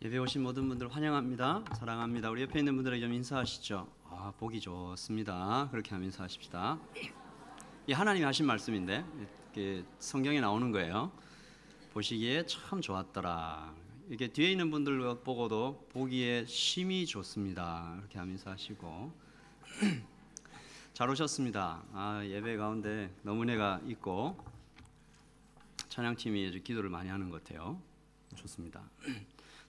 예배 오신 모든 분들 환영합니다. 사랑합니다. 우리 옆에 있는 분들에게 좀 인사하시죠. 보기 좋습니다. 그렇게 하면 인사하십시다. 이 하나님이 하신 말씀인데 이렇게 성경에 나오는 거예요. 보시기에 참 좋았더라. 이게 뒤에 있는 분들 보고도 보기에 심히 좋습니다. 그렇게 하면 인사하시고 잘 오셨습니다. 예배 가운데 너무 은혜가 있고 찬양팀이 아주 기도를 많이 하는 것 같아요. 좋습니다.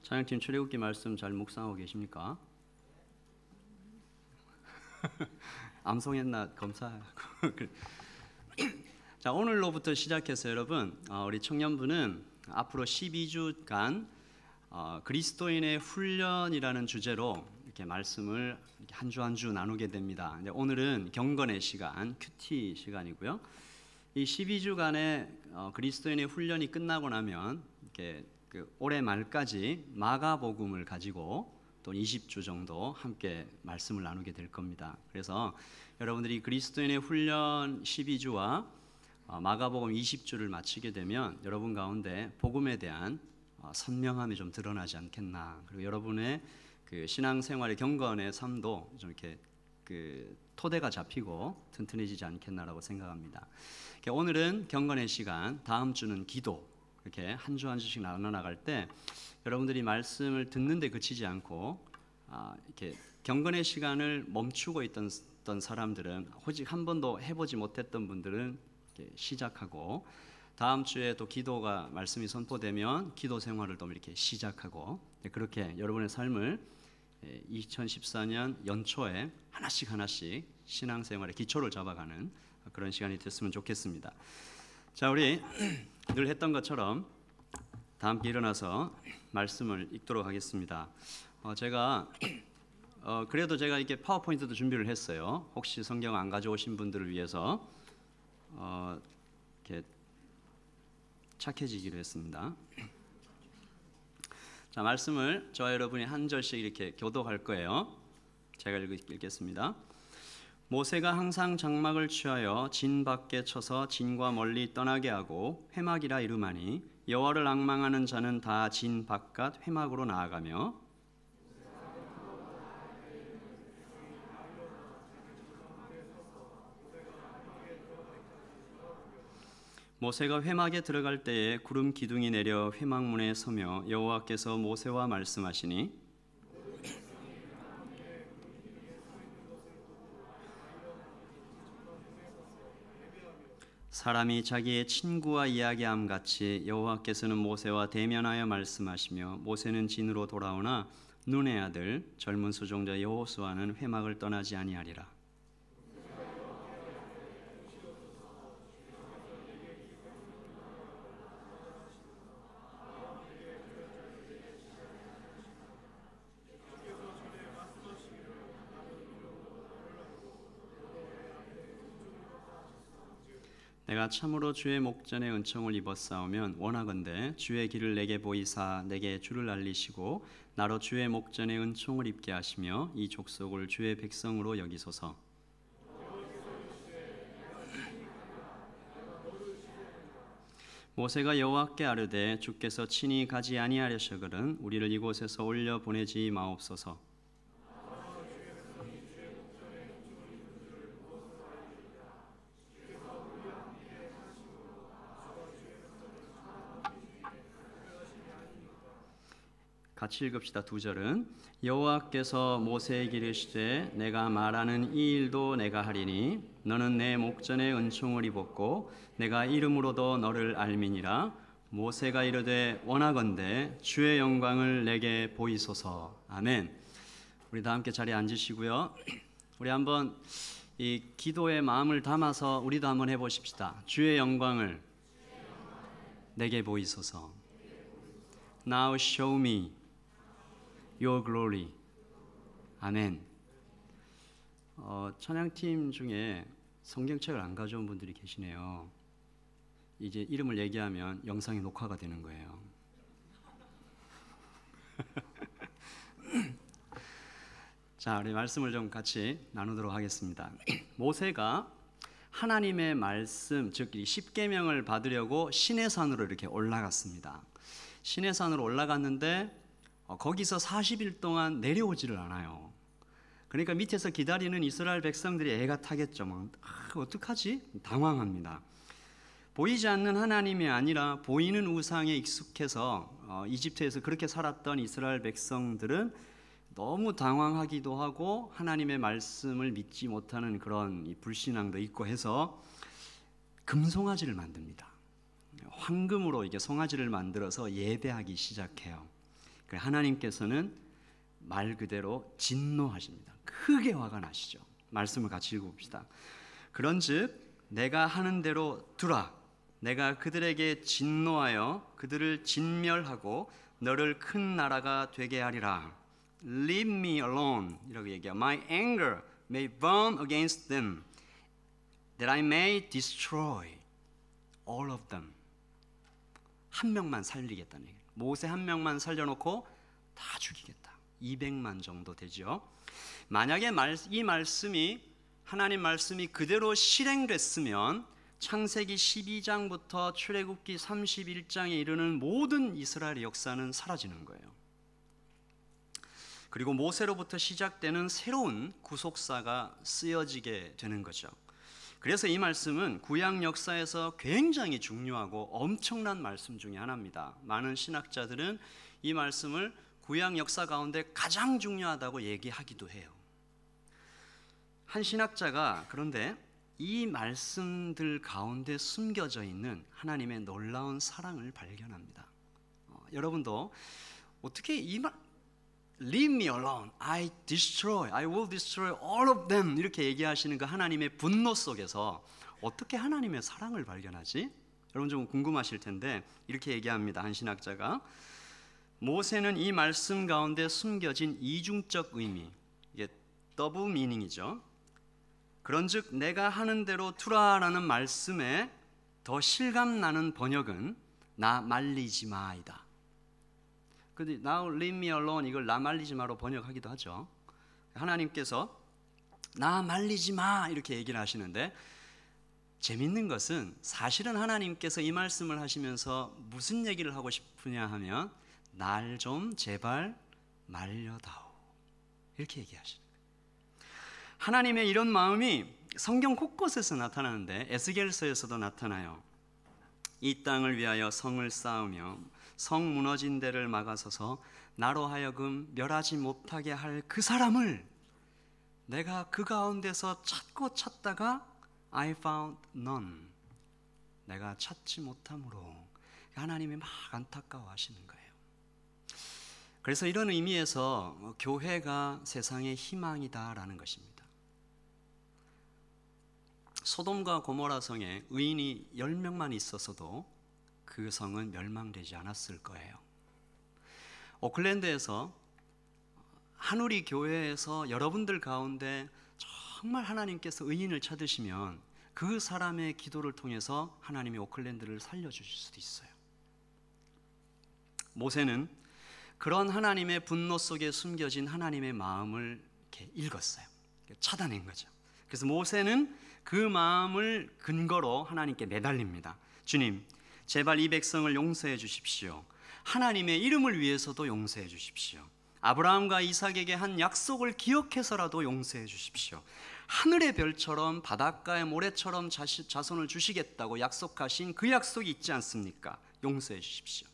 찬양팀 출애굽기 말씀 잘 묵상하고 계십니까? 암송했나 검사하고. 자, 오늘로부터 시작해서 여러분 우리 청년부는 앞으로 12주간 그리스도인의 훈련이라는 주제로 이렇게 말씀을 한 주 한 주 나누게 됩니다. 오늘은 경건의 시간, 큐티 시간이고요. 이 12주간의 그리스도인의 훈련이 끝나고 나면 이렇게 올해 말까지 마가복음을 가지고 또 20주 정도 함께 말씀을 나누게 될 겁니다. 그래서 여러분들이 그리스도인의 훈련 12주와 마가복음 20주를 마치게 되면 여러분 가운데 복음에 대한 선명함이 좀 드러나지 않겠나. 그리고 여러분의 그 신앙생활의 경건의 삶도 좀 이렇게 그 토대가 잡히고 튼튼해지지 않겠나라고 생각합니다. 오늘은 경건의 시간, 다음 주는 기도. 이렇게 한 주 한 주씩 나눠 나갈 때 여러분들이 말씀을 듣는데 그치지 않고 이렇게 경건의 시간을 멈추고 있던 사람들은 오직 한 번도 해보지 못했던 분들은 이렇게 시작하고 다음 주에 또 기도가 말씀이 선포되면 기도 생활을 또 이렇게 시작하고 그렇게 여러분의 삶을 2014년 연초에 하나씩 신앙생활의 기초를 잡아가는 그런 시간이 됐으면 좋겠습니다. 자, 우리 늘 했던 것처럼 다 함께 일어나서 말씀을 읽도록 하겠습니다. 그래도 제가 이렇게 파워포인트도 준비를 했어요. 혹시 성경 안 가져오신 분들을 위해서 이렇게 착해지기로 했습니다. 자, 말씀을 저와 여러분이 한 절씩 이렇게 교독할 거예요. 제가 읽겠습니다. 모세가 항상 장막을 취하여 진 밖에 쳐서 진과 멀리 떠나게 하고 회막이라 이름하니 여호와를 앙망하는 자는 다 진 바깥 회막으로 나아가며 모세가 회막에 들어갈 때에 구름 기둥이 내려 회막문에 서며 여호와께서 모세와 말씀하시니 사람이 자기의 친구와 이야기함 같이 여호와께서는 모세와 대면하여 말씀하시며 모세는 진으로 돌아오나 눈의 아들 젊은 수종자 여호수아는 회막을 떠나지 아니하리라. 내가 참으로 주의 목전에 은총을 입었사오면 원하건대 주의 길을 내게 보이사 내게 주를 알리시고 나로 주의 목전에 은총을 입게 하시며 이 족속을 주의 백성으로 여기소서. 모세가 여호와께 아뢰되 주께서 친히 가지 아니하려셔거든 우리를 이곳에서 올려 보내지 마옵소서. 같이 읽읍시다. 두 절은 여호와께서 모세에게 이르시되 내가 말하는 이 일도 내가 하리니 너는 내 목전에 은총을 입었고 내가 이름으로도 너를 알미니라. 모세가 이르되 원하건대 주의 영광을 내게 보이소서. 아멘. 우리 다 함께 자리에 앉으시고요. 우리 한번 이 기도의 마음을 담아서 우리도 한번 해보십시다. 주의 영광을 내게 보이소서. Now show me Your glory. 아멘. 찬양팀 중에 성경책을 안 가져온 분들이 계시네요. 이제 이름을 얘기하면 영상이 녹화가 되는 거예요. 자, 우리 말씀을 좀 같이 나누도록 하겠습니다. 모세가 하나님의 말씀, 즉 십계명을 받으려고 시내산으로 이렇게 올라갔습니다. 시내산으로 올라갔는데 거기서 40일 동안 내려오지를 않아요. 그러니까 밑에서 기다리는 이스라엘 백성들이 애가 타겠죠. 어떡하지? 당황합니다. 보이지 않는 하나님이 아니라 보이는 우상에 익숙해서 이집트에서 그렇게 살았던 이스라엘 백성들은 너무 당황하기도 하고 하나님의 말씀을 믿지 못하는 그런 불신앙도 있고 해서 금송아지를 만듭니다. 황금으로 이게 송아지를 만들어서 예배하기 시작해요. 하나님께서는 말 그대로 진노하십니다. 크게 화가 나시죠. 말씀을 같이 읽어봅시다. 그런즉 내가 하는 대로 두라. 내가 그들에게 진노하여 그들을 진멸하고 너를 큰 나라가 되게 하리라. Leave me alone. 이라고 얘기해요. My anger may burn against them, that I may destroy all of them. 한 명만 살리겠다는 얘기예요. 모세 한 명만 살려놓고 다 죽이겠다. 200만 정도 되죠. 만약에 이 말씀이 하나님 말씀이 그대로 실행됐으면 창세기 12장부터 출애굽기 31장에 이르는 모든 이스라엘의 역사는 사라지는 거예요. 그리고 모세로부터 시작되는 새로운 구속사가 쓰여지게 되는 거죠. 그래서 이 말씀은 구약 역사에서 굉장히 중요하고 엄청난 말씀 중에 하나입니다. 많은 신학자들은 이 말씀을 구약 역사 가운데 가장 중요하다고 얘기하기도 해요. 한 신학자가 그런데 이 말씀들 가운데 숨겨져 있는 하나님의 놀라운 사랑을 발견합니다. 여러분도 어떻게 이 말 Leave me alone, I will destroy all of them 이렇게 얘기하시는 그 하나님의 분노 속에서 어떻게 하나님의 사랑을 발견하지? 여러분 좀 궁금하실 텐데 이렇게 얘기합니다. 한 신학자가 모세는 이 말씀 가운데 숨겨진 이중적 의미, 이게 더블 미닝이죠. 그런즉 내가 하는 대로 두라라는 말씀에 더 실감나는 번역은 나 말리지 마이다. 근데 now leave me alone 이걸 나 말리지 마로 번역하기도 하죠. 하나님께서 나 말리지 마 이렇게 얘기를 하시는데 재밌는 것은 사실은 하나님께서 이 말씀을 하시면서 무슨 얘기를 하고 싶으냐 하면 날 좀 제발 말려다오 이렇게 얘기하시는 거예요. 하나님의 이런 마음이 성경 곳곳에서 나타나는데 에스겔서에서도 나타나요. 이 땅을 위하여 성을 쌓으며 성 무너진 데를 막아서서 나로 하여금 멸하지 못하게 할 그 사람을 내가 그 가운데서 찾고 찾다가 I found none. 내가 찾지 못함으로 하나님이 막 안타까워하시는 거예요. 그래서 이런 의미에서 교회가 세상의 희망이다라는 것입니다. 소돔과 고모라 성에 의인이 10명만 있었어도 그 성은 멸망되지 않았을 거예요. 오클랜드에서 한우리 교회에서 여러분들 가운데 정말 하나님께서 의인을 찾으시면 그 사람의 기도를 통해서 하나님이 오클랜드를 살려주실 수도 있어요. 모세는 그런 하나님의 분노 속에 숨겨진 하나님의 마음을 이렇게 읽었어요. 찾아낸 거죠. 그래서 모세는 그 마음을 근거로 하나님께 매달립니다. 주님, 제발 이 백성을 용서해 주십시오. 하나님의 이름을 위해서도 용서해 주십시오. 아브라함과 이삭에게 한 약속을 기억해서라도 용서해 주십시오. 하늘의 별처럼 바닷가의 모래처럼 자손을 주시겠다고 약속하신 그 약속이 있지 않습니까? 용서해 주십시오.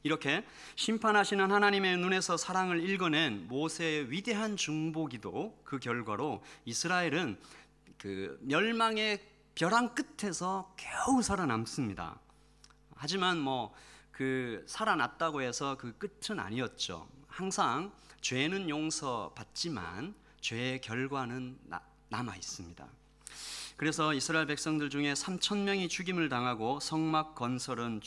이렇게 심판하시는 하나님의 눈에서 사랑을 읽어낸 모세의 위대한 중보기도 그 결과로 이스라엘은 그 멸망의 벼랑 끝에서 겨우 살아남습니다. 하지만 그 살아났다고 해서 그 끝은 아니었죠. 항상 죄는 용서받지만 죄의 결과는 남아 있습니다. 그래서 이스라엘 백성들 중에 3,000명이 죽임을 당하고 성막 건설은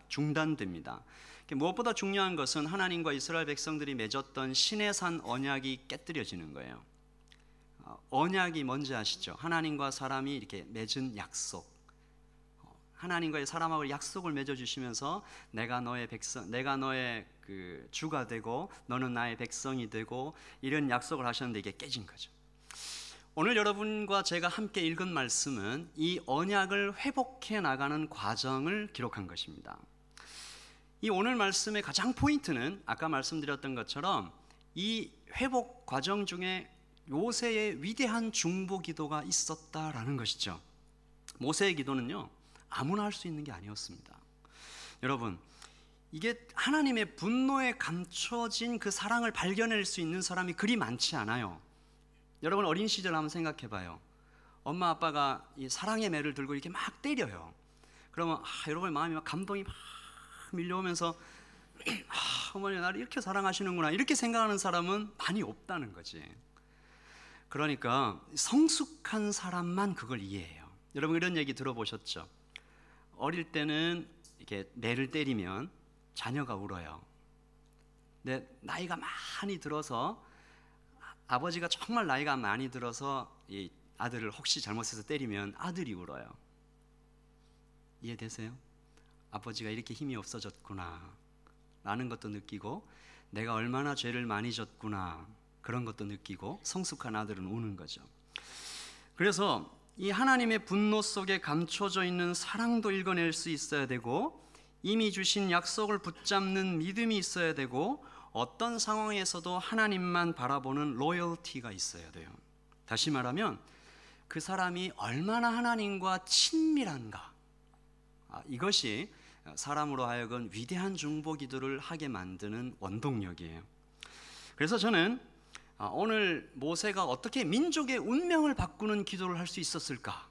중단됩니다. 무엇보다 중요한 것은 하나님과 이스라엘 백성들이 맺었던 시내산 언약이 깨뜨려지는 거예요. 언약이 뭔지 아시죠? 하나님과 사람이 이렇게 맺은 약속. 하나님과의 사람하고 약속을 맺어주시면서 내가 너의 그 주가 되고 너는 나의 백성이 되고 이런 약속을 하셨는데 이게 깨진 거죠. 오늘 여러분과 제가 함께 읽은 말씀은 이 언약을 회복해 나가는 과정을 기록한 것입니다. 이 오늘 말씀의 가장 포인트는 아까 말씀드렸던 것처럼 이 회복 과정 중에 모세의 위대한 중보 기도가 있었다라는 것이죠. 모세의 기도는요, 아무나 할 수 있는 게 아니었습니다. 여러분, 이게 하나님의 분노에 감춰진 그 사랑을 발견할 수 있는 사람이 그리 많지 않아요. 여러분, 어린 시절 한번 생각해 봐요. 엄마 아빠가 이 사랑의 매를 들고 이렇게 막 때려요. 그러면 여러분의 마음이 막 감동이 막 밀려오면서 어머니 나를 이렇게 사랑하시는구나 이렇게 생각하는 사람은 많이 없다는 거지. 그러니까 성숙한 사람만 그걸 이해해요. 여러분 이런 얘기 들어보셨죠? 어릴 때는 이렇게 매를 때리면 자녀가 울어요. 근데 나이가 많이 들어서 아버지가 정말 나이가 많이 들어서 이 아들을 혹시 잘못해서 때리면 아들이 울어요. 이해되세요? 아버지가 이렇게 힘이 없어졌구나 라는 것도 느끼고 내가 얼마나 죄를 많이 졌구나 그런 것도 느끼고 성숙한 아들은 우는 거죠. 그래서 이 하나님의 분노 속에 감춰져 있는 사랑도 읽어낼 수 있어야 되고 이미 주신 약속을 붙잡는 믿음이 있어야 되고 어떤 상황에서도 하나님만 바라보는 로열티가 있어야 돼요. 다시 말하면 그 사람이 얼마나 하나님과 친밀한가, 이것이 사람으로 하여금 위대한 중보 기도를 하게 만드는 원동력이에요. 그래서 저는 오늘 모세가 어떻게 민족의 운명을 바꾸는 기도를 할 수 있었을까?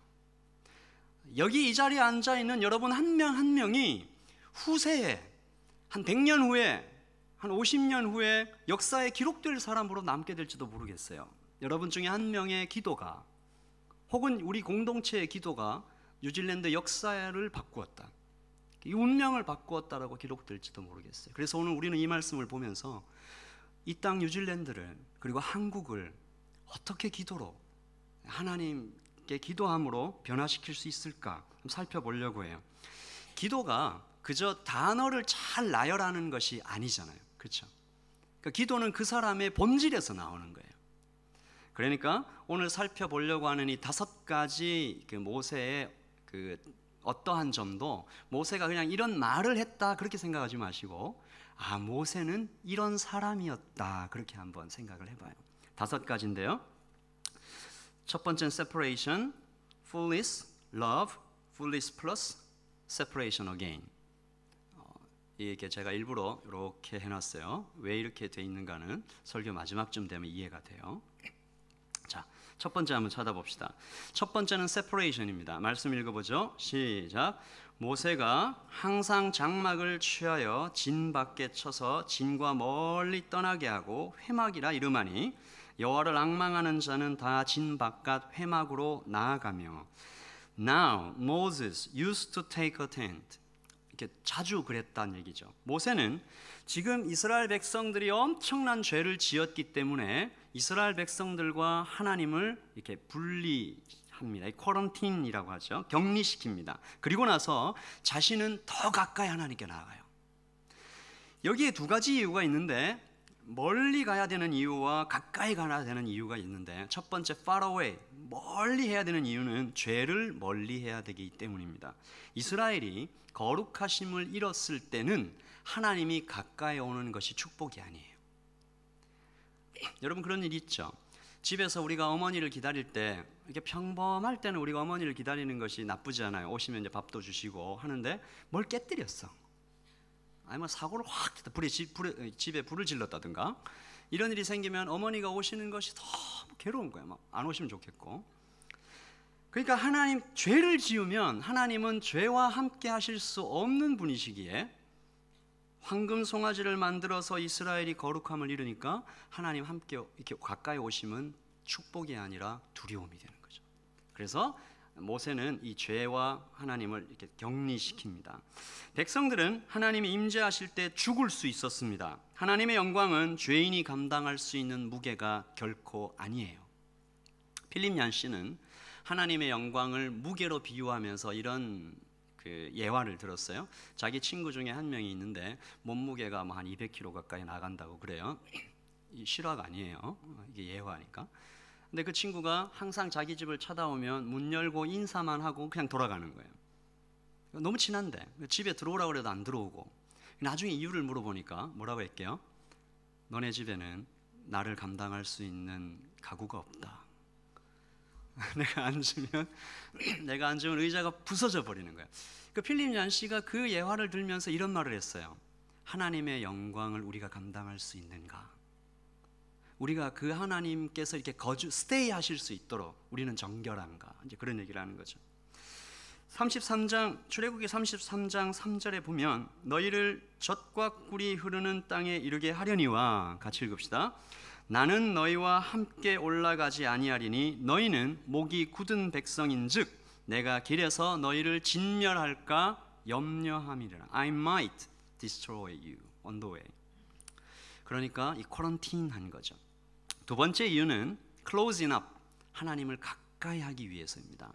여기 이 자리에 앉아있는 여러분 한 명 한 명이 후세에 한 100년 후에 한 50년 후에 역사에 기록될 사람으로 남게 될지도 모르겠어요. 여러분 중에 한 명의 기도가 혹은 우리 공동체의 기도가 뉴질랜드 역사를 바꾸었다, 이 운명을 바꾸었다라고 기록될지도 모르겠어요. 그래서 오늘 우리는 이 말씀을 보면서 이 땅 뉴질랜드를 그리고 한국을 어떻게 기도로 하나님께 기도함으로 변화시킬 수 있을까 좀 살펴보려고 해요. 기도가 그저 단어를 잘 나열하는 것이 아니잖아요. 그렇죠? 그러니까 기도는 그 사람의 본질에서 나오는 거예요. 그러니까 오늘 살펴보려고 하는 이 5가지 그 모세의 그 어떠한 점도 모세가 그냥 이런 말을 했다 그렇게 생각하지 마시고 모세는 이런 사람이었다 그렇게 한번 생각을 해봐요. 5가지인데요. 첫 번째는 separation, fullness, love, fullness plus separation again. 이게 제가 일부러 이렇게 해놨어요. 왜 이렇게 돼 있는가는 설교 마지막쯤 되면 이해가 돼요. 자, 첫 번째 한번 찾아봅시다. 첫 번째는 separation입니다. 말씀 읽어보죠. 시작. 모세가 항상 장막을 취하여 진 밖에 쳐서 진과 멀리 떠나게 하고 회막이라 이름하니 여호와를 앙망하는 자는 다 진 바깥 회막으로 나아가며 Now Moses used to take a tent. 이렇게 자주 그랬다는 얘기죠. 모세는 지금 이스라엘 백성들이 엄청난 죄를 지었기 때문에 이스라엘 백성들과 하나님을 이렇게 분리합니다. 쿼런틴이라고 하죠. 격리시킵니다. 그리고 나서 자신은 더 가까이 하나님께 나아가요. 여기에 2가지 이유가 있는데 멀리 가야 되는 이유와 가까이 가야 되는 이유가 있는데 첫 번째 far away, 멀리 해야 되는 이유는 죄를 멀리 해야 되기 때문입니다. 이스라엘이 거룩하심을 잃었을 때는 하나님이 가까이 오는 것이 축복이 아니에요. 여러분 그런 일 있죠? 집에서 우리가 어머니를 기다릴 때 이렇게 평범할 때는 우리가 어머니를 기다리는 것이 나쁘지 않아요. 오시면 이제 밥도 주시고 하는데 뭘 깨뜨렸어. 아니면 사고를 확 집에 불을 질렀다든가 이런 일이 생기면 어머니가 오시는 것이 너무 괴로운 거예요. 막 안 오시면 좋겠고. 그러니까 하나님 죄를 지으면 하나님은 죄와 함께 하실 수 없는 분이시기에 황금 송아지를 만들어서 이스라엘이 거룩함을 이루니까 하나님 함께 이렇게 가까이 오시면 축복이 아니라 두려움이 되는 거죠. 그래서 모세는 이 죄와 하나님을 이렇게 격리시킵니다. 백성들은 하나님이 임재하실 때 죽을 수 있었습니다. 하나님의 영광은 죄인이 감당할 수 있는 무게가 결코 아니에요. 필립 얀 씨는 하나님의 영광을 무게로 비유하면서 이런 그 예화를 들었어요. 자기 친구 중에 한 명이 있는데 몸무게가 한 200kg 가까이 나간다고 그래요. 이 실화가 아니에요. 이게 예화니까. 근데 그 친구가 항상 자기 집을 찾아오면 문 열고 인사만 하고 그냥 돌아가는 거예요. 너무 친한데 집에 들어오라고 해도 안 들어오고 나중에 이유를 물어보니까 뭐라고 했게요? 너네 집에는 나를 감당할 수 있는 가구가 없다. 내가 앉으면 의자가 부서져 버리는 거야. 그 필립 얀시가 그 예화를 들면서 이런 말을 했어요. 하나님의 영광을 우리가 감당할 수 있는가? 우리가 그 하나님께서 이렇게 스테이 하실 수 있도록 우리는 정결한가? 이제 그런 얘기를 하는 거죠. 33장 출애굽기 33장 3절에 보면 너희를 젖과 꿀이 흐르는 땅에 이르게 하려니와 같이 읽읍시다. 나는 너희와 함께 올라가지 아니하리니 너희는 목이 굳은 백성인즉 내가 길에서 너희를 진멸할까 염려함이라. I might destroy you on the way. 그러니까 이 쿼런틴 한 거죠. 두 번째 이유는 closing up, 하나님을 가까이 하기 위해서입니다.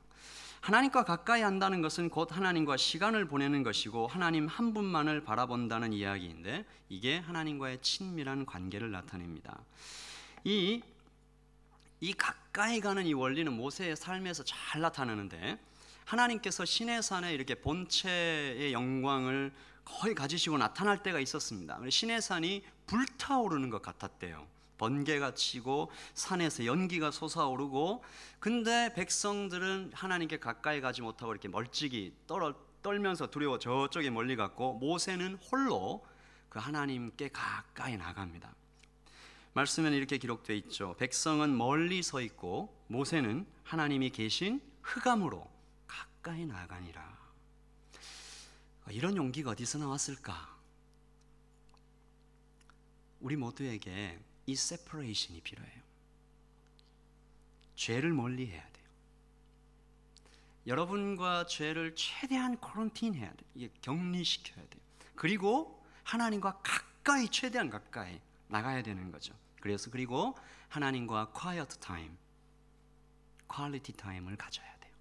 하나님과 가까이 한다는 것은 곧 하나님과 시간을 보내는 것이고 하나님 한 분만을 바라본다는 이야기인데 이게 하나님과의 친밀한 관계를 나타냅니다. 이 가까이 가는 이 원리는 모세의 삶에서 잘 나타나는데 하나님께서 시내산에 이렇게 본체의 영광을 거의 가지시고 나타날 때가 있었습니다. 시내산이 불타오르는 것 같았대요. 번개가 치고 산에서 연기가 솟아오르고, 근데 백성들은 하나님께 가까이 가지 못하고 이렇게 멀찍이 떨면서 두려워 저쪽에 멀리 갔고, 모세는 홀로 그 하나님께 가까이 나갑니다. 말씀에는 이렇게 기록되어 있죠. 백성은 멀리 서 있고 모세는 하나님이 계신 흑암으로 가까이 나가니라. 이런 용기가 어디서 나왔을까? 우리 모두에게 이 세퍼레이션이 필요해요. 죄를 멀리 해야 돼요. 여러분과 죄를 최대한 쿼런틴 해야 돼요. 이게 격리시켜야 돼요. 그리고 하나님과 가까이, 최대한 가까이 나가야 되는 거죠. 그리고 하나님과 quiet time, quality time을 가져야 돼요.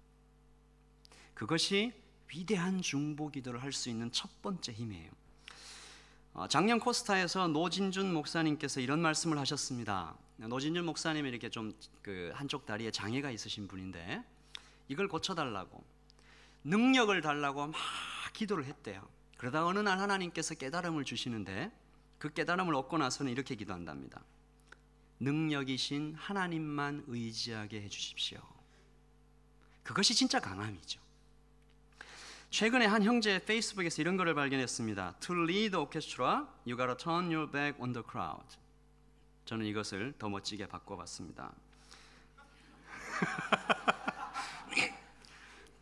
그것이 위대한 중보 기도를 할 수 있는 첫 번째 힘이에요. 작년 코스타에서 노진준 목사님께서 이런 말씀을 하셨습니다. 노진준 목사님이 이렇게 좀 한쪽 다리에 장애가 있으신 분인데 이걸 고쳐달라고, 능력을 달라고 막 기도를 했대요. 그러다 어느 날 하나님께서 깨달음을 주시는데 그 깨달음을 얻고 나서는 이렇게 기도한답니다. 능력이신 하나님만 의지하게 해주십시오. 그것이 진짜 강함이죠. 최근에 한 형제 페이스북에서 이런 거를 발견했습니다. To lead the orchestra, you gotta turn your back on the crowd. 저는 이것을 더 멋지게 바꿔봤습니다.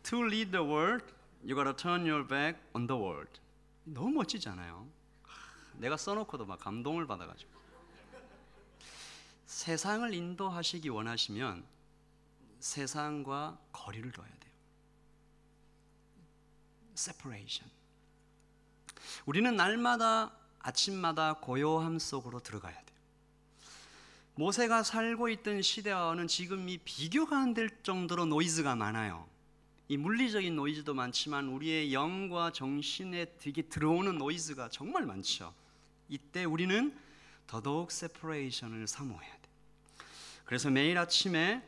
To lead the world, you gotta turn your back on the world. 너무 멋지잖아요. 내가 써놓고도 막 감동을 받아가지고. 세상을 인도하시기 원하시면 세상과 거리를 둬야 돼요. separation. 우리는 날마다 아침마다 고요함 속으로 들어가야 돼요. 모세가 살고 있던 시대와는 지금이 비교가 안 될 정도로 노이즈가 많아요. 이 물리적인 노이즈도 많지만 우리의 영과 정신에 되게 들어오는 노이즈가 정말 많죠. 이때 우리는 더더욱 separation을 사모해야 돼요. 그래서 매일 아침에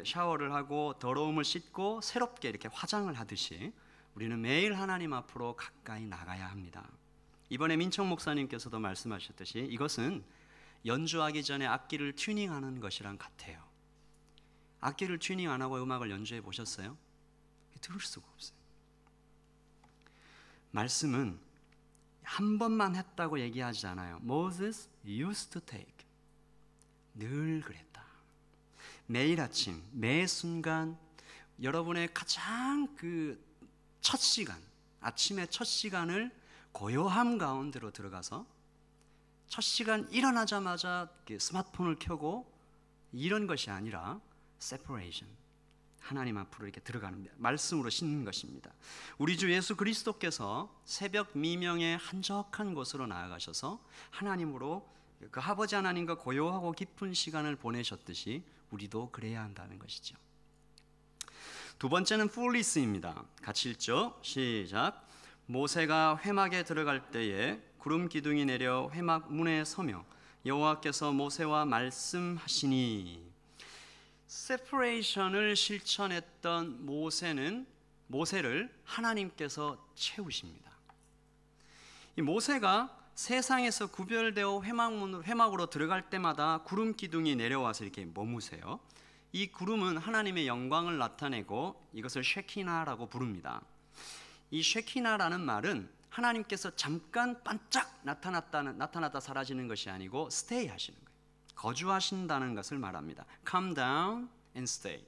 샤워를 하고 더러움을 씻고 새롭게 이렇게 화장을 하듯이 우리는 매일 하나님 앞으로 가까이 나가야 합니다. 이번에 민청 목사님께서도 말씀하셨듯이 이것은 연주하기 전에 악기를 튜닝하는 것이랑 같아요. 악기를 튜닝 안 하고 음악을 연주해 보셨어요? 들을 수가 없어요. 말씀은 한 번만 했다고 얘기하지 않아요. Moses used to take. 늘 그랬다. 매일 아침, 매 순간 여러분의 가장 첫 시간, 아침의 첫 시간을 고요함 가운데로 들어가서 첫 시간 일어나자마자 스마트폰을 켜고 이런 것이 아니라 separation, 하나님 앞으로 이렇게 들어가는 말씀으로 씻는 것입니다. 우리 주 예수 그리스도께서 새벽 미명의 한적한 곳으로 나아가셔서 하나님으로 그 아버지 하나님과 고요하고 깊은 시간을 보내셨듯이 우리도 그래야 한다는 것이죠. 두 번째는 fulness입니다. 같이 읽죠. 시작. 모세가 회막에 들어갈 때에 구름 기둥이 내려 회막 문에 서며 여호와께서 모세와 말씀하시니. separation을 실천했던 모세를 하나님께서 채우십니다. 이 모세가 세상에서 구별되어 회막으로 들어갈 때마다 구름 기둥이 내려와서 이렇게 머무세요. 이 구름은 하나님의 영광을 나타내고 이것을 쉐키나라고 부릅니다. 이 쉐키나라는 말은 하나님께서 잠깐 반짝 나타났다 사라지는 것이 아니고 스테이 하시는 거예요. 거주하신다는 것을 말합니다. Come down and stay.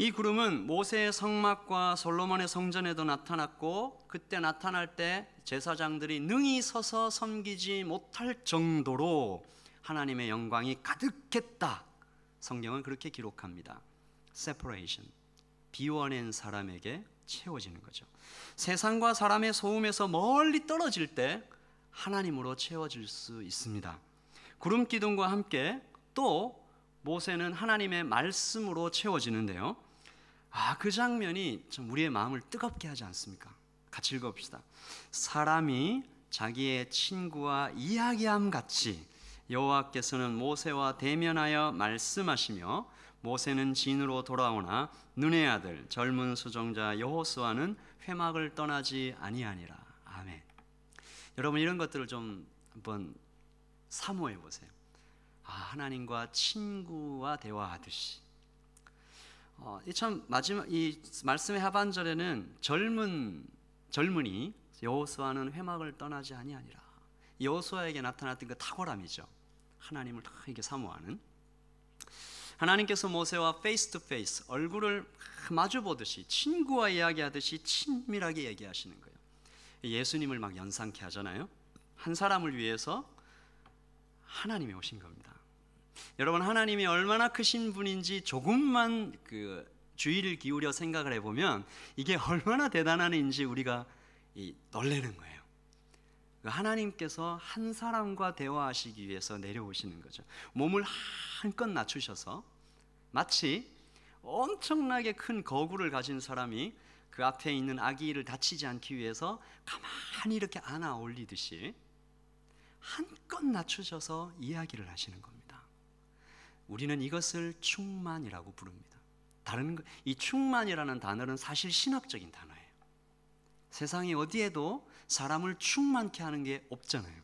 이 구름은 모세의 성막과 솔로몬의 성전에도 나타났고, 그때 나타날 때 제사장들이 능히 서서 섬기지 못할 정도로 하나님의 영광이 가득했다. 성경은 그렇게 기록합니다. Separation, 비워낸 사람에게 채워지는 거죠. 세상과 사람의 소음에서 멀리 떨어질 때 하나님으로 채워질 수 있습니다. 구름 기둥과 함께 또 모세는 하나님의 말씀으로 채워지는데요. 그 장면이 좀 우리의 마음을 뜨겁게 하지 않습니까? 같이 읽어봅시다. 사람이 자기의 친구와 이야기함 같이 여호와께서는 모세와 대면하여 말씀하시며 모세는 진으로 돌아오나 눈의 아들 젊은 수종자 여호수아는 회막을 떠나지 아니하니라. 아멘. 여러분, 이런 것들을 좀 한번 사모해 보세요. 하나님과 친구와 대화하듯이. 참 마지막 이 말씀의 하반절에는 젊은이 여호수아는 회막을 떠나지 아니하니라. 여호수아에게 나타났던 그 탁월함이죠. 하나님을 이렇게 사모하는. 하나님께서 모세와 페이스 투 페이스, 얼굴을 마주 보듯이 친구와 이야기하듯이 친밀하게 얘기하시는 거예요. 예수님을 막 연상케 하잖아요. 한 사람을 위해서 하나님이 오신 겁니다. 여러분, 하나님이 얼마나 크신 분인지 조금만 주의를 기울여 생각을 해보면 이게 얼마나 대단한 일인지 우리가 놀라는 거예요. 하나님께서 한 사람과 대화하시기 위해서 내려오시는 거죠. 몸을 한껏 낮추셔서 마치 엄청나게 큰 거구를 가진 사람이 그 앞에 있는 아기를 다치지 않기 위해서 가만히 이렇게 안아 올리듯이 한껏 낮추셔서 이야기를 하시는 겁니다. 우리는 이것을 충만이라고 부릅니다. 이 충만이라는 단어는 사실 신학적인 단어예요. 세상에 어디에도 사람을 충만케 하는 게 없잖아요.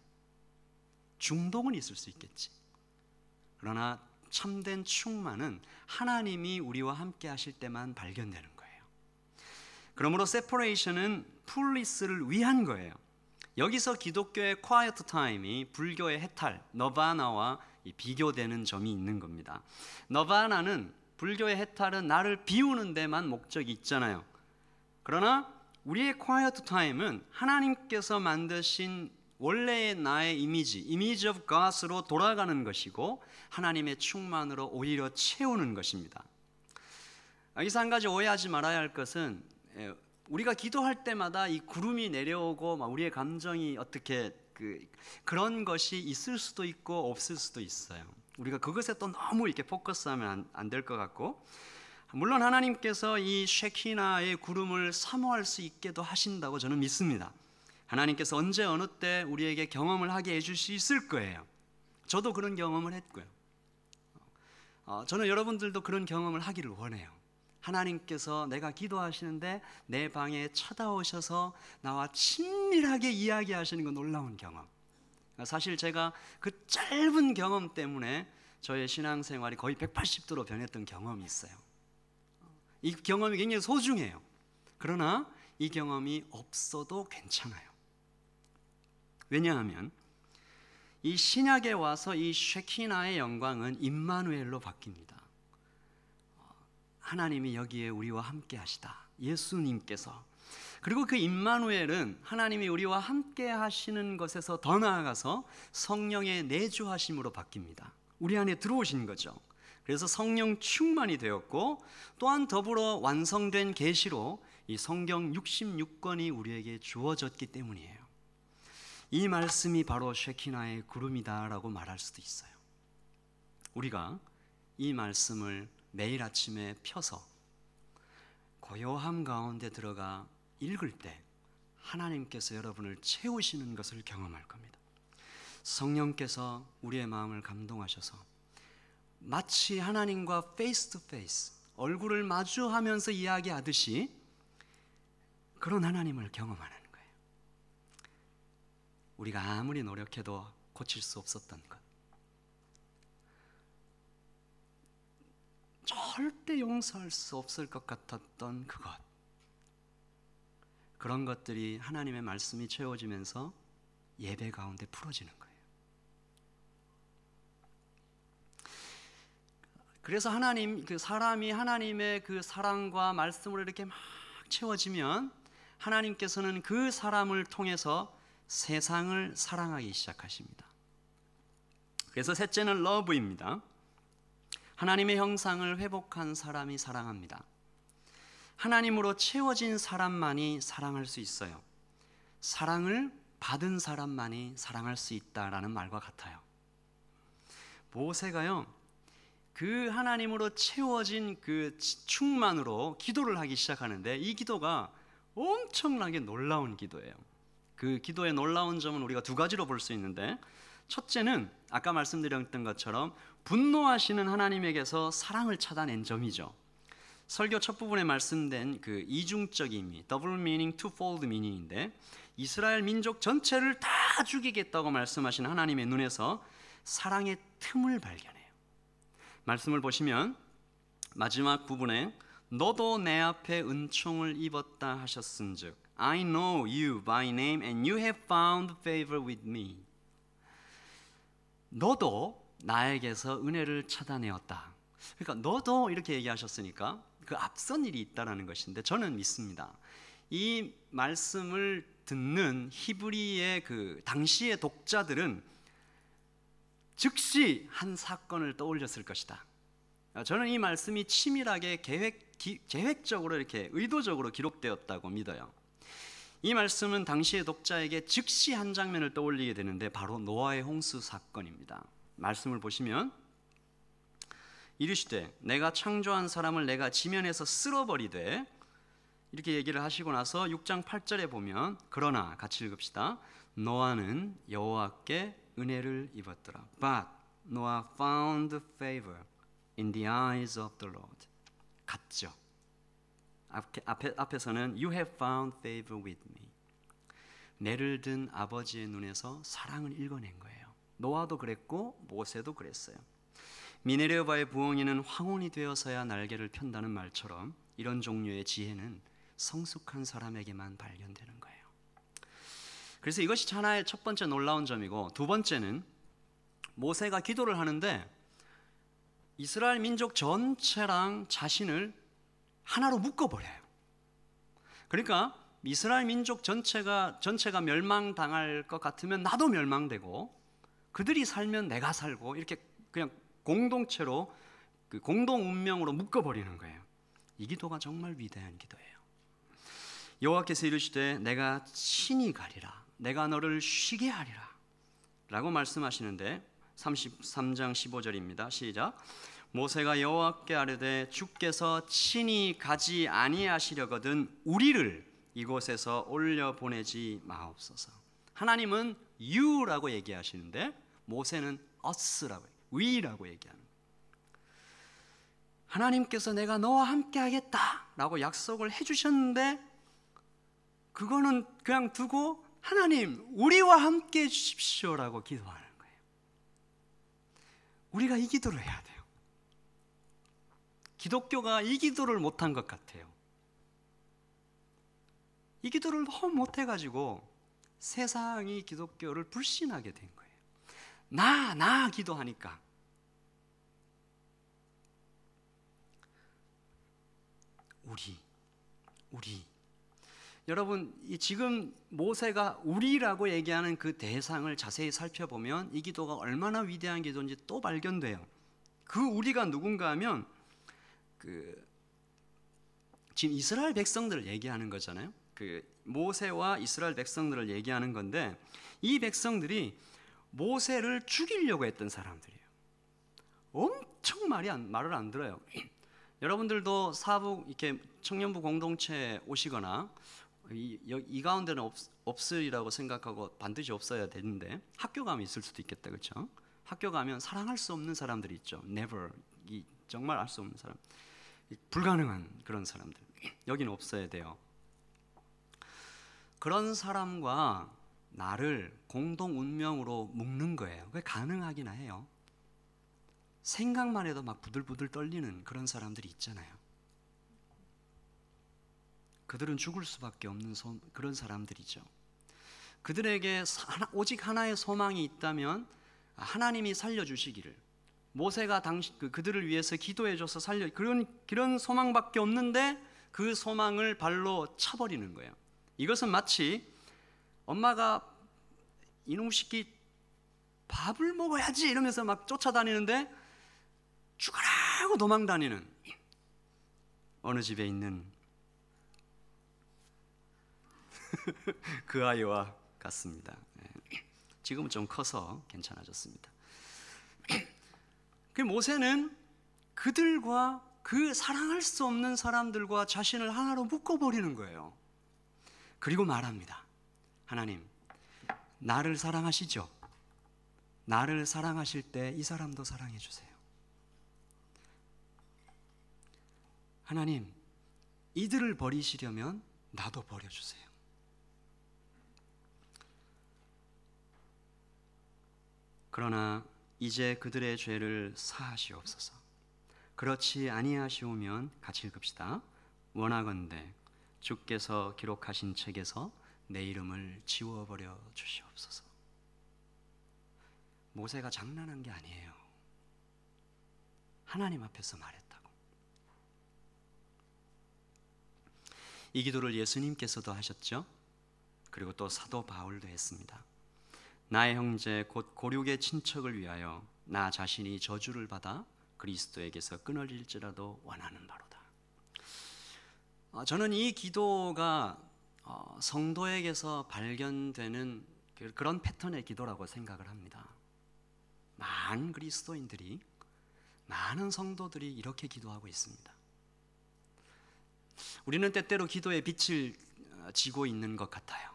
중독은 있을 수 있겠지. 그러나 참된 충만은 하나님이 우리와 함께 하실 때만 발견되는 거예요. 그러므로 separation은 풀리스를 위한 거예요. 여기서 기독교의 quiet time이 불교의 해탈, 너바나와 비교되는 점이 있는 겁니다. 너바나는, 불교의 해탈은 나를 비우는 데만 목적이 있잖아요. 그러나 우리의 quiet time은 하나님께서 만드신 원래의 나의 image of God으로 돌아가는 것이고 하나님의 충만으로 오히려 채우는 것입니다. 여기서 한 가지 오해하지 말아야 할 것은, 우리가 기도할 때마다 이 구름이 내려오고 우리의 감정이 어떻게 그런 것이 있을 수도 있고 없을 수도 있어요. 우리가 그것에 또 너무 이렇게 포커스하면 안 될 것 같고, 물론 하나님께서 이 쉐키나의 구름을 사모할 수 있게도 하신다고 저는 믿습니다. 하나님께서 언제 어느 때 우리에게 경험을 하게 해줄 수 있을 거예요. 저도 그런 경험을 했고요. 저는 여러분들도 그런 경험을 하기를 원해요. 하나님께서 내가 기도하시는데 내 방에 찾아오셔서 나와 친밀하게 이야기하시는 건 놀라운 경험. 사실 제가 그 짧은 경험 때문에 저의 신앙생활이 거의 180도로 변했던 경험이 있어요. 이 경험이 굉장히 소중해요. 그러나 이 경험이 없어도 괜찮아요. 왜냐하면 이 신약에 와서 이 쉐키나의 영광은 임마누엘로 바뀝니다. 하나님이 여기에 우리와 함께 하시다. 예수님께서. 그리고 그 임마누엘은 하나님이 우리와 함께 하시는 것에서 더 나아가서 성령의 내주하심으로 바뀝니다. 우리 안에 들어오신 거죠. 그래서 성령 충만이 되었고, 또한 더불어 완성된 계시로 이 성경 66권이 우리에게 주어졌기 때문이에요. 이 말씀이 바로 쉐키나의 구름이다라고 말할 수도 있어요. 우리가 이 말씀을 매일 아침에 펴서 고요함 가운데 들어가 읽을 때 하나님께서 여러분을 채우시는 것을 경험할 겁니다. 성령께서 우리의 마음을 감동하셔서 마치 하나님과 페이스 투 페이스, 얼굴을 마주하면서 이야기하듯이 그런 하나님을 경험하는 거예요. 우리가 아무리 노력해도 고칠 수 없었던 것, 절대 용서할 수 없을 것 같았던 그것, 그런 것들이 하나님의 말씀이 채워지면서 예배 가운데 풀어지는 거예요. 그래서 사람이 하나님의 그 사랑과 말씀으로 이렇게 막 채워지면 하나님께서는 그 사람을 통해서 세상을 사랑하기 시작하십니다. 그래서 셋째는 러브입니다. 하나님의 형상을 회복한 사람이 사랑합니다. 하나님으로 채워진 사람만이 사랑할 수 있어요. 사랑을 받은 사람만이 사랑할 수 있다라는 말과 같아요. 모세가요, 그 하나님으로 채워진 그 충만으로 기도를 하기 시작하는데, 이 기도가 엄청나게 놀라운 기도예요. 그 기도의 놀라운 점은 우리가 두 가지로 볼 수 있는데, 첫째는 아까 말씀드렸던 것처럼 분노하시는 하나님에게서 사랑을 찾아낸 점이죠. 설교 첫 부분에 말씀된 그 이중적 의미, double meaning, twofold meaning인데, 이스라엘 민족 전체를 다 죽이겠다고 말씀하신 하나님의 눈에서 사랑의 틈을 발견해요. 말씀을 보시면 마지막 부분에 너도 내 앞에 은총을 입었다 하셨은즉 I know you by name and you have found favor with me. 너도 나에게서 은혜를 찾아내었다. 그러니까 너도 이렇게 얘기하셨으니까 그 앞선 일이 있다라는 것인데, 저는 믿습니다. 이 말씀을 듣는 히브리의 그 당시의 독자들은 즉시 한 사건을 떠올렸을 것이다. 저는 이 말씀이 치밀하게 계획적으로 이렇게 의도적으로 기록되었다고 믿어요. 이 말씀은 당시의 독자에게 즉시 한 장면을 떠올리게 되는데, 바로 노아의 홍수 사건입니다. 말씀을 보시면 이르시되 내가 창조한 사람을 내가 지면에서 쓸어버리되, 이렇게 얘기를 하시고 나서 6장 8절에 보면, 그러나 같이 읽읍시다. 노아는 여호와께 은혜를 입었더라. But Noah found favor in the eyes of the Lord. 같죠? 앞에서는 You have found favor with me. 내를 든 아버지의 눈에서 사랑을 읽어낸 거예요. 노아도 그랬고 모세도 그랬어요. 미네르바의 부엉이는 황혼이 되어서야 날개를 편다는 말처럼, 이런 종류의 지혜는 성숙한 사람에게만 발견되는 거예요. 그래서 이것이 하나의 첫 번째 놀라운 점이고, 두 번째는 모세가 기도를 하는데 이스라엘 민족 전체랑 자신을 하나로 묶어버려요. 그러니까 이스라엘 민족 전체가 멸망당할 것 같으면 나도 멸망되고, 그들이 살면 내가 살고, 이렇게 그냥 공동체로, 그 공동 운명으로 묶어버리는 거예요. 이 기도가 정말 위대한 기도예요. 여호와께서 이르시되 내가 친히 가리라, 내가 너를 쉬게 하리라 라고 말씀하시는데, 33장 15절입니다. 시작. 모세가 여호와께 아뢰되 주께서 친히 가지 아니하시려거든 우리를 이곳에서 올려 보내지 마옵소서. 하나님은 you라고 얘기하시는데 모세는 us라고, we라고 얘기하는 거예요. 하나님께서 내가 너와 함께 하겠다 라고 약속을 해주셨는데, 그거는 그냥 두고 하나님 우리와 함께 해주십시오 라고 기도하는 거예요. 우리가 이 기도를 해야 돼요. 기독교가 이 기도를 못한 것 같아요. 이 기도를 너무 못해가지고 세상이 기독교를 불신하게 된 거예요. 나 기도하니까. 우리. 여러분, 지금 모세가 우리라고 얘기하는 그 대상을 자세히 살펴보면 이 기도가 얼마나 위대한 기도인지 또 발견돼요. 그 우리가 누군가 하면 지금 이스라엘 백성들을 얘기하는 거잖아요. 모세와 이스라엘 백성들을 얘기하는 건데, 이 백성들이 모세를 죽이려고 했던 사람들이에요. 엄청 말을 안 들어요. 여러분들도 사북 이렇게 청년부 공동체에 오시거나 이 가운데는 없으리라고 생각하고 반드시 없어야 되는데, 학교 가면 있을 수도 있겠다, 그렇죠? 학교 가면 사랑할 수 없는 사람들이 있죠. never, 정말 알 수 없는 사람, 불가능한 그런 사람들, 여기는 없어야 돼요. 그런 사람과 나를 공동 운명으로 묶는 거예요. 그게 가능하긴 해요. 생각만 해도 막 부들부들 떨리는 그런 사람들이 있잖아요. 그들은 죽을 수밖에 없는 그런 사람들이죠. 그들에게 오직 하나의 소망이 있다면 하나님이 살려주시기를, 모세가 그들을 위해서 기도해줘서 그런 소망밖에 없는데 그 소망을 발로 차버리는 거예요. 이것은 마치 엄마가 이놈 새끼 밥을 먹어야지 이러면서 막 쫓아다니는데 죽어라 하고 도망다니는 어느 집에 있는 그 아이와 같습니다. 지금은 좀 커서 괜찮아졌습니다. 그 모세는 그들과 그 사랑할 수 없는 사람들과 자신을 하나로 묶어버리는 거예요. 그리고 말합니다. 하나님, 나를 사랑하시죠? 나를 사랑하실 때 이 사람도 사랑해 주세요. 하나님, 이들을 버리시려면 나도 버려주세요. 그러나 이제 그들의 죄를 사하시옵소서. 그렇지 아니하시오면 같이 읽읍시다. 원하건대 주께서 기록하신 책에서 내 이름을 지워버려 주시옵소서. 모세가 장난한 게 아니에요. 하나님 앞에서 말했다고. 이 기도를 예수님께서도 하셨죠. 그리고 또 사도 바울도 했습니다. 나의 형제 곧 고륙의 친척을 위하여 나 자신이 저주를 받아 그리스도에게서 끊어질지라도 원하는 바로다. 저는 이 기도가 성도에게서 발견되는 그런 패턴의 기도라고 생각을 합니다. 많은 그리스도인들이, 많은 성도들이 이렇게 기도하고 있습니다. 우리는 때때로 기도의 빛을 지고 있는 것 같아요.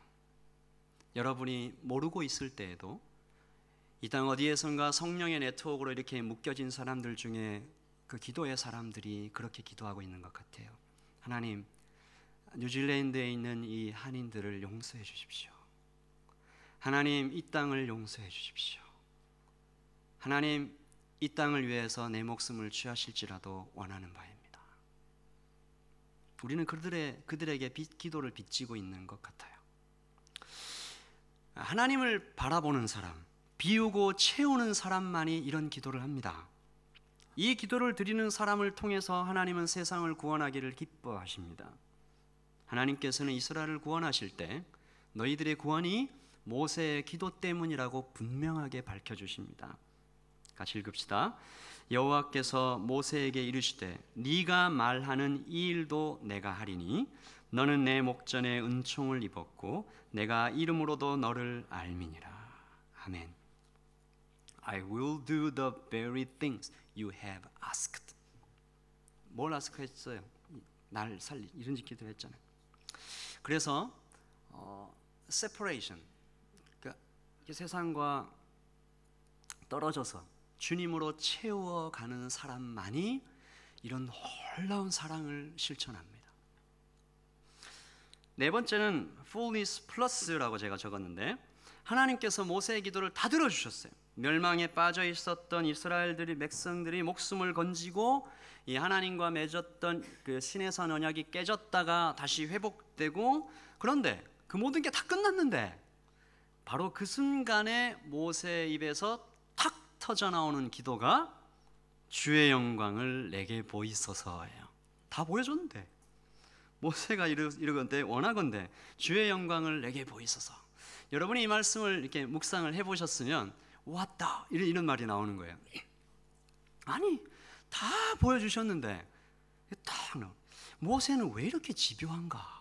여러분이 모르고 있을 때에도 이 땅 어디에선가 성령의 네트워크로 이렇게 묶여진 사람들 중에 그 기도의 사람들이 그렇게 기도하고 있는 것 같아요. 하나님, 뉴질랜드에 있는 이 한인들을 용서해 주십시오. 하나님, 이 땅을 용서해 주십시오. 하나님, 이 땅을 위해서 내 목숨을 취하실지라도 원하는 바입니다. 우리는 그들에게 기도를 빚지고 있는 것 같아요. 하나님을 바라보는 사람, 비우고 채우는 사람만이 이런 기도를 합니다. 이 기도를 드리는 사람을 통해서 하나님은 세상을 구원하기를 기뻐하십니다. 하나님께서는 이스라엘을 구원하실 때 너희들의 구원이 모세의 기도 때문이라고 분명하게 밝혀주십니다. 같이 읽읍시다. 여호와께서 모세에게 이르시되 네가 말하는 이 일도 내가 하리니 너는 내 목전에 은총을 입었고 내가 이름으로도 너를 알미니라. 아멘. I will do the very things you have asked. 뭘 ask했어요? 날 살리 이런 기도를 했잖아요. 그래서 separation, 그러니까 세상과 떨어져서 주님으로 채워가는 사람만이 이런 놀라운 사랑을 실천합니다. 네 번째는 fullness plus라고 제가 적었는데, 하나님께서 모세의 기도를 다 들어주셨어요. 멸망에 빠져 있었던 이스라엘들이, 백성들이 목숨을 건지고 이 하나님과 맺었던 그 시내산 언약이 깨졌다가 다시 회복되고, 그런데 그 모든 게 다 끝났는데 바로 그 순간에 모세의 입에서 탁 터져 나오는 기도가 주의 영광을 내게 보이소서예요. 다 보여줬는데 모세가 이러건대 원하건대 주의 영광을 내게 보이소서. 여러분이 이 말씀을 이렇게 묵상을 해보셨으면 왔다 이런 말이 나오는 거예요. 아니 다 보여주셨는데 딱 모세는 왜 이렇게 집요한가?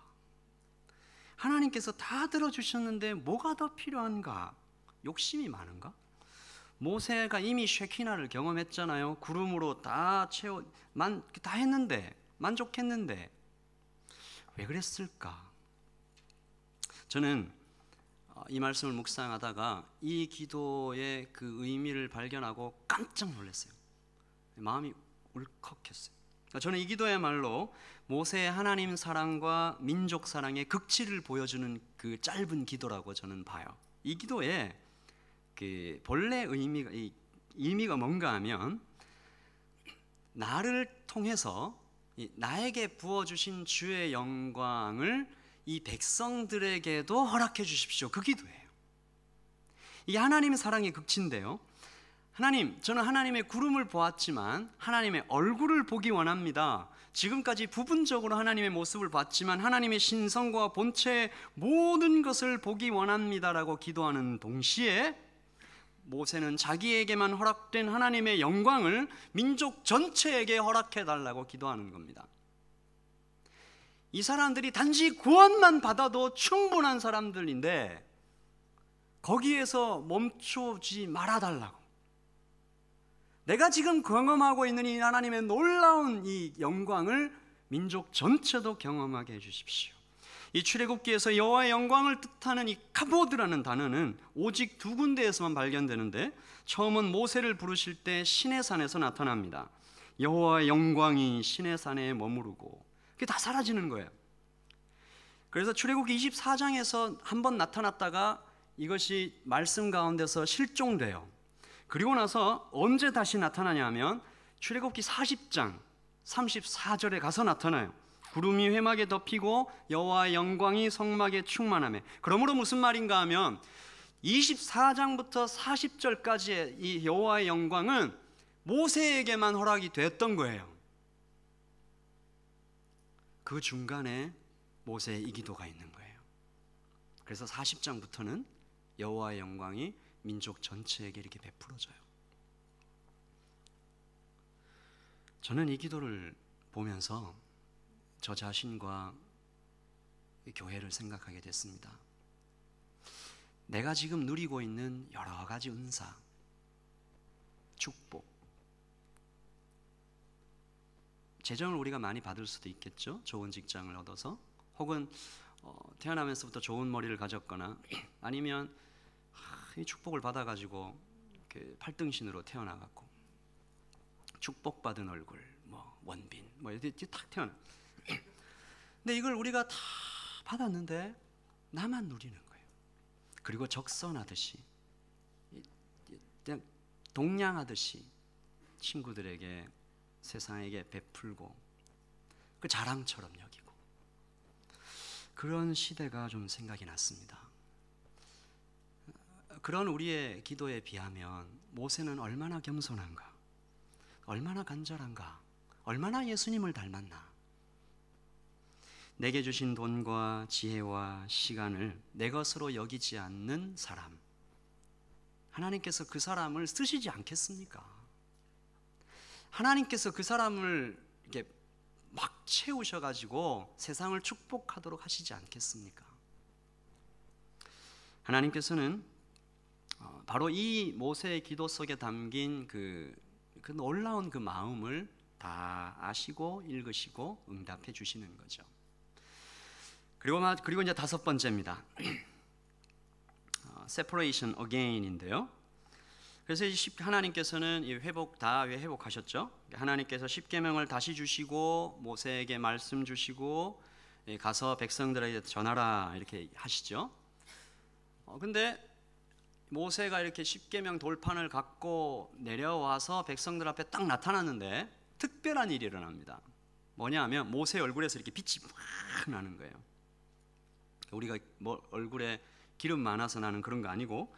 하나님께서 다 들어주셨는데 뭐가 더 필요한가? 욕심이 많은가? 모세가 이미 쉐키나를 경험했잖아요. 구름으로 다 했는데, 만족했는데 왜 그랬을까? 저는 이 말씀을 묵상하다가 이 기도의 그 의미를 발견하고 깜짝 놀랐어요. 마음이 울컥했어요. 저는 이 기도야말로 모세의 하나님 사랑과 민족 사랑의 극치를 보여주는 그 짧은 기도라고 저는 봐요. 이 기도의 그 본래 의미가 뭔가 하면 나를 통해서 나에게 부어주신 주의 영광을 이 백성들에게도 허락해 주십시오. 그 기도예요. 이게 하나님의 사랑의 극치인데요. 하나님, 저는 하나님의 구름을 보았지만 하나님의 얼굴을 보기 원합니다. 지금까지 부분적으로 하나님의 모습을 봤지만 하나님의 신성과 본체의 모든 것을 보기 원합니다라고 기도하는 동시에 모세는 자기에게만 허락된 하나님의 영광을 민족 전체에게 허락해 달라고 기도하는 겁니다. 이 사람들이 단지 구원만 받아도 충분한 사람들인데 거기에서 멈추지 말아달라고. 내가 지금 경험하고 있는 이 하나님의 놀라운 이 영광을 민족 전체도 경험하게 해주십시오. 이 출애굽기에서 여호와의 영광을 뜻하는 이 카보드라는 단어는 오직 두 군데에서만 발견되는데, 처음은 모세를 부르실 때 시내산에서 나타납니다. 여호와의 영광이 시내산에 머무르고, 그게 다 사라지는 거예요. 그래서 출애굽기 24장에서 한번 나타났다가 이것이 말씀 가운데서 실종돼요. 그리고 나서 언제 다시 나타나냐면 출애굽기 40장 34절에 가서 나타나요. 구름이 회막에 덮이고 여호와의 영광이 성막에 충만하며. 그러므로 무슨 말인가 하면 24장부터 40절까지의 이 여호와의 영광은 모세에게만 허락이 됐던 거예요. 그 중간에 모세의 이 기도가 있는 거예요. 그래서 40장부터는 여호와의 영광이 민족 전체에게 이렇게 베풀어져요. 저는 이 기도를 보면서 저 자신과 교회를 생각하게 됐습니다. 내가 지금 누리고 있는 여러 가지 은사, 축복, 재정을 우리가 많이 받을 수도 있겠죠. 좋은 직장을 얻어서, 혹은 태어나면서부터 좋은 머리를 가졌거나, 아니면 이 축복을 받아가지고 팔등신으로 태어나갖고 축복받은 얼굴, 원빈, 이렇게 탁 태어나. 근데 이걸 우리가 다 받았는데 나만 누리는 거예요. 그리고 적선하듯이, 그냥 동냥하듯이 친구들에게, 세상에게 베풀고 그 자랑처럼 여기고, 그런 시대가 좀 생각이 났습니다. 그런 우리의 기도에 비하면 모세는 얼마나 겸손한가, 얼마나 간절한가, 얼마나 예수님을 닮았나. 내게 주신 돈과 지혜와 시간을 내 것으로 여기지 않는 사람, 하나님께서 그 사람을 쓰시지 않겠습니까? 하나님께서 그 사람을 이렇게 막 채우셔가지고 세상을 축복하도록 하시지 않겠습니까? 하나님께서는 바로 이 모세의 기도 속에 담긴 그 놀라운 그 마음을 다 아시고 읽으시고 응답해 주시는 거죠. 그리고 이제 다섯 번째입니다. separation again인데요. 그래서 하나님께서는 회복하셨죠. 하나님께서 십계명을 다시 주시고 모세에게 말씀 주시고 가서 백성들에게 전하라 이렇게 하시죠. 근데 모세가 이렇게 십계명 돌판을 갖고 내려와서 백성들 앞에 딱 나타났는데 특별한 일이 일어납니다. 뭐냐하면 모세 얼굴에서 이렇게 빛이 막 나는 거예요. 우리가 얼굴에 기름 많아서 나는 그런 거 아니고,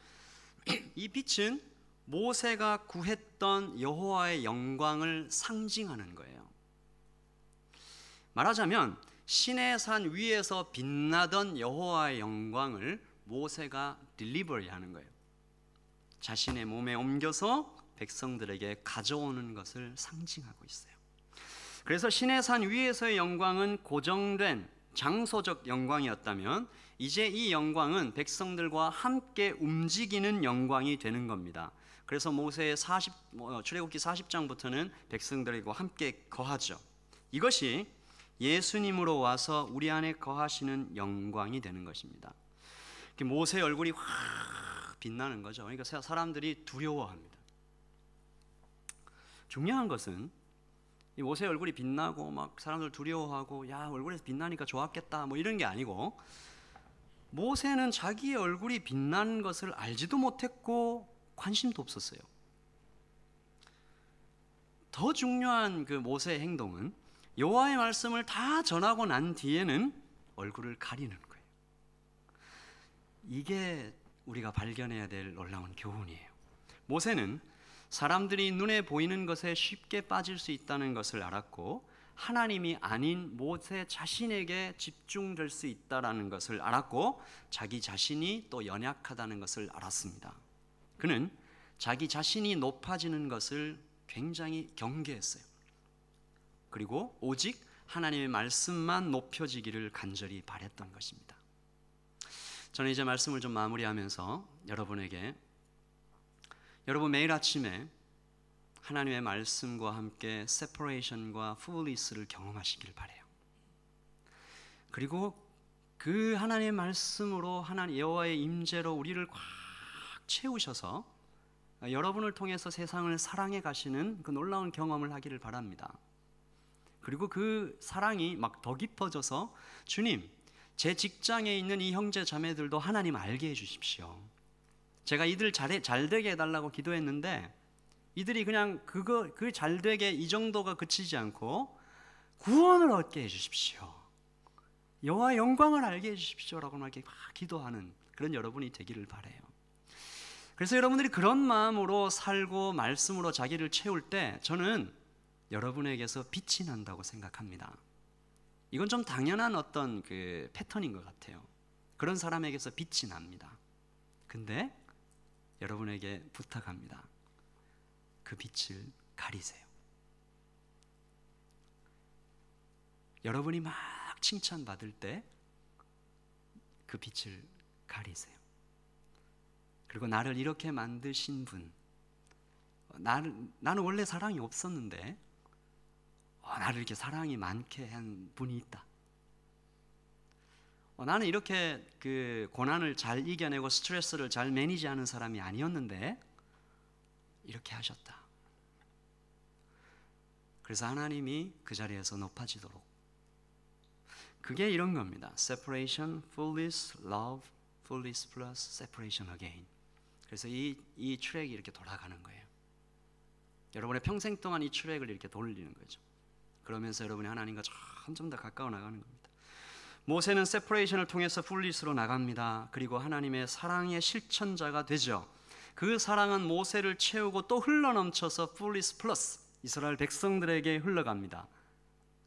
이 빛은 모세가 구했던 여호와의 영광을 상징하는 거예요. 말하자면 시내산 위에서 빛나던 여호와의 영광을 모세가 딜리버리 하는 거예요. 자신의 몸에 옮겨서 백성들에게 가져오는 것을 상징하고 있어요. 그래서 시내산 위에서의 영광은 고정된 장소적 영광이었다면, 이제 이 영광은 백성들과 함께 움직이는 영광이 되는 겁니다. 그래서 모세의 출애굽기 40장부터는 백성들과 함께 거하죠. 이것이 예수님으로 와서 우리 안에 거하시는 영광이 되는 것입니다. 모세의 얼굴이 확 빛나는 거죠. 그러니까 사람들이 두려워합니다. 중요한 것은 이 모세의 얼굴이 빛나고 막 사람들 두려워하고, 야 얼굴에서 빛나니까 좋았겠다 이런 게 아니고, 모세는 자기의 얼굴이 빛나는 것을 알지도 못했고 관심도 없었어요. 더 중요한 그 모세의 행동은 여호와의 말씀을 다 전하고 난 뒤에는 얼굴을 가리는 거예요. 이게 우리가 발견해야 될 놀라운 교훈이에요. 모세는 사람들이 눈에 보이는 것에 쉽게 빠질 수 있다는 것을 알았고, 하나님이 아닌 모세 자신에게 집중될 수 있다는 것을 알았고, 자기 자신이 또 연약하다는 것을 알았습니다. 그는 자기 자신이 높아지는 것을 굉장히 경계했어요. 그리고 오직 하나님의 말씀만 높여지기를 간절히 바랬던 것입니다. 저는 이제 말씀을 좀 마무리하면서 여러분에게, 여러분 매일 아침에 하나님의 말씀과 함께 separation과 fullness를 경험하시길 바라요. 그리고 그 하나님의 말씀으로 하나님 여호와의 임재로 우리를 꽉 채우셔서 여러분을 통해서 세상을 사랑해 가시는 그 놀라운 경험을 하기를 바랍니다. 그리고 그 사랑이 막 더 깊어져서, 주님, 제 직장에 있는 이 형제 자매들도 하나님 알게 해주십시오. 제가 이들 잘 되게 해달라고 기도했는데 이들이 그냥 그 잘 되게 이 정도가 그치지 않고 구원을 얻게 해주십시오. 여호와의 영광을 알게 해주십시오라고 막 기도하는 그런 여러분이 되기를 바라요. 그래서 여러분들이 그런 마음으로 살고 말씀으로 자기를 채울 때 저는 여러분에게서 빛이 난다고 생각합니다. 이건 좀 당연한 어떤 그 패턴인 것 같아요. 그런 사람에게서 빛이 납니다. 근데 여러분에게 부탁합니다. 그 빛을 가리세요. 여러분이 막 칭찬받을 때 그 빛을 가리세요. 그리고 나를 이렇게 만드신 분, 나는 원래 사랑이 없었는데 나를 이렇게 사랑이 많게 한 분이 있다. 나는 이렇게 그 고난을 잘 이겨내고 스트레스를 잘 매니지하는 사람이 아니었는데 이렇게 하셨다. 그래서 하나님이 그 자리에서 높아지도록, 그게 이런 겁니다. Separation, fullness, love, fullness plus separation again. 그래서 이 트랙이 이렇게 돌아가는 거예요. 여러분의 평생 동안 이 트랙을 이렇게 돌리는 거죠. 그러면서 여러분이 하나님과 점점 더 가까워 나가는 겁니다. 모세는 세퍼레이션을 통해서 풀리스로 나갑니다. 그리고 하나님의 사랑의 실천자가 되죠. 그 사랑은 모세를 채우고 또 흘러넘쳐서 풀리스 플러스 이스라엘 백성들에게 흘러갑니다.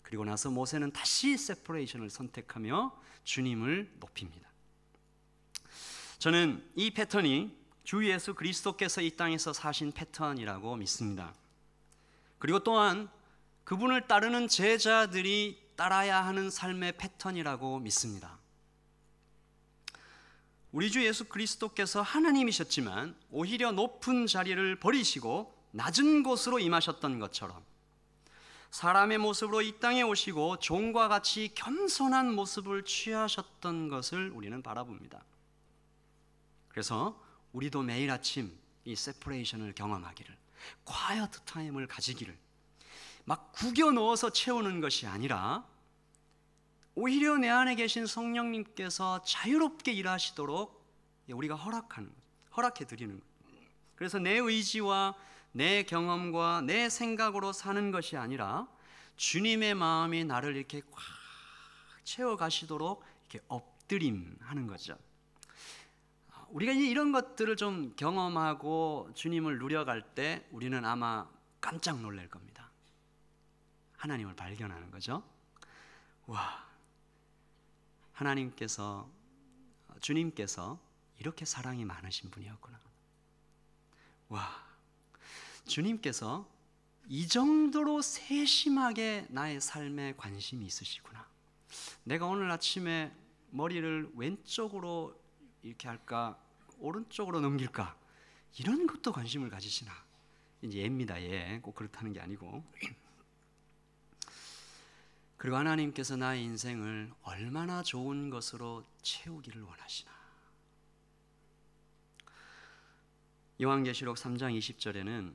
그리고 나서 모세는 다시 세퍼레이션을 선택하며 주님을 높입니다. 저는 이 패턴이 주 예수 그리스도께서 이 땅에서 사신 패턴이라고 믿습니다. 그리고 또한 그분을 따르는 제자들이 따라야 하는 삶의 패턴이라고 믿습니다. 우리 주 예수 그리스도께서 하나님이셨지만 오히려 높은 자리를 버리시고 낮은 곳으로 임하셨던 것처럼 사람의 모습으로 이 땅에 오시고 종과 같이 겸손한 모습을 취하셨던 것을 우리는 바라봅니다. 그래서 우리도 매일 아침 이 세퍼레이션을 경험하기를, quiet 타임을 가지기를, 막 구겨 넣어서 채우는 것이 아니라 오히려 내 안에 계신 성령님께서 자유롭게 일하시도록 우리가 허락해 드리는 거예요. 그래서 내 의지와 내 경험과 내 생각으로 사는 것이 아니라 주님의 마음이 나를 이렇게 꽉 채워 가시도록 이렇게 엎드림하는 거죠. 우리가 이런 것들을 좀 경험하고 주님을 누려갈 때 우리는 아마 깜짝 놀랄 겁니다. 하나님을 발견하는 거죠. 와, 하나님께서, 주님께서 이렇게 사랑이 많으신 분이었구나. 와, 주님께서 이 정도로 세심하게 나의 삶에 관심이 있으시구나. 내가 오늘 아침에 머리를 왼쪽으로 이렇게 할까, 오른쪽으로 넘길까, 이런 것도 관심을 가지시나. 이제 예입니다. 예, 꼭 그렇다는 게 아니고. 그리고 하나님께서 나의 인생을 얼마나 좋은 것으로 채우기를 원하시나. 요한계시록 3장 20절에는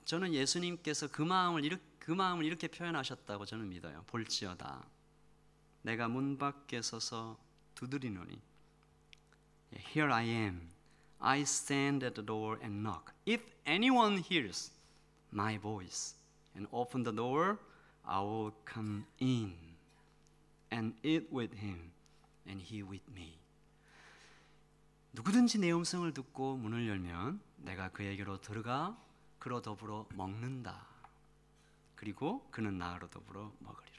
저는 예수님께서 그 마음을 이렇게 표현하셨다고 저는 믿어요. 볼지어다 내가 문 밖에 서서 두드리노니. Here I am. I stand at the door and knock. If anyone hears my voice and open the door, I will come in and eat with him and he with me. 누구든지 내 음성을 듣고 문을 열면 내가 그에게로 들어가 그로 더불어 먹는다. 그리고 그는 나로 더불어 먹으리라.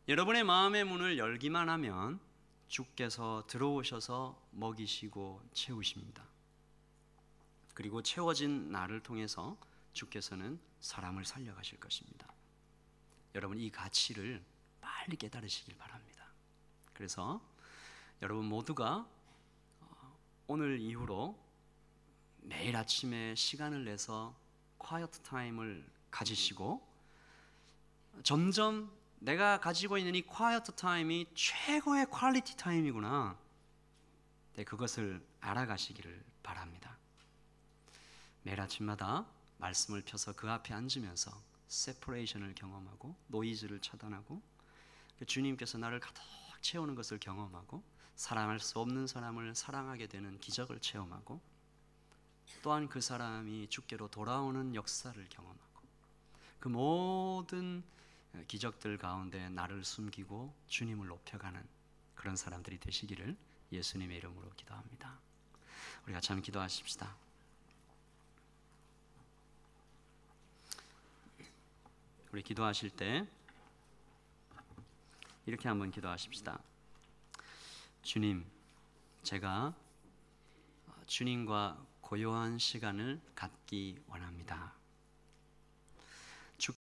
여러분의 마음의 문을 열기만 하면 주께서 들어오셔서 먹이시고 채우십니다. 그리고 채워진 나를 통해서 주께서는 사람을 살려가실 것입니다. 여러분 이 가치를 빨리 깨달으시길 바랍니다. 그래서 여러분 모두가 오늘 이후로 매일 아침에 시간을 내서 quiet 타임을 가지시고 점점 내가 가지고 있는 이 quiet 타임이 최고의 퀄리티 타임이구나. 네, 그것을 알아가시기를 바랍니다. 매일 아침마다 말씀을 펴서 그 앞에 앉으면서 세퍼레이션을 경험하고 노이즈를 차단하고 주님께서 나를 가득 채우는 것을 경험하고 사랑할 수 없는 사람을 사랑하게 되는 기적을 체험하고 또한 그 사람이 주께로 돌아오는 역사를 경험하고 그 모든 기적들 가운데 나를 숨기고 주님을 높여가는 그런 사람들이 되시기를 예수님의 이름으로 기도합니다. 우리가 참 기도하십시다. 우리 기도하실 때 이렇게 한번 기도하십시다. 주님, 제가 주님과 고요한 시간을 갖기 원합니다.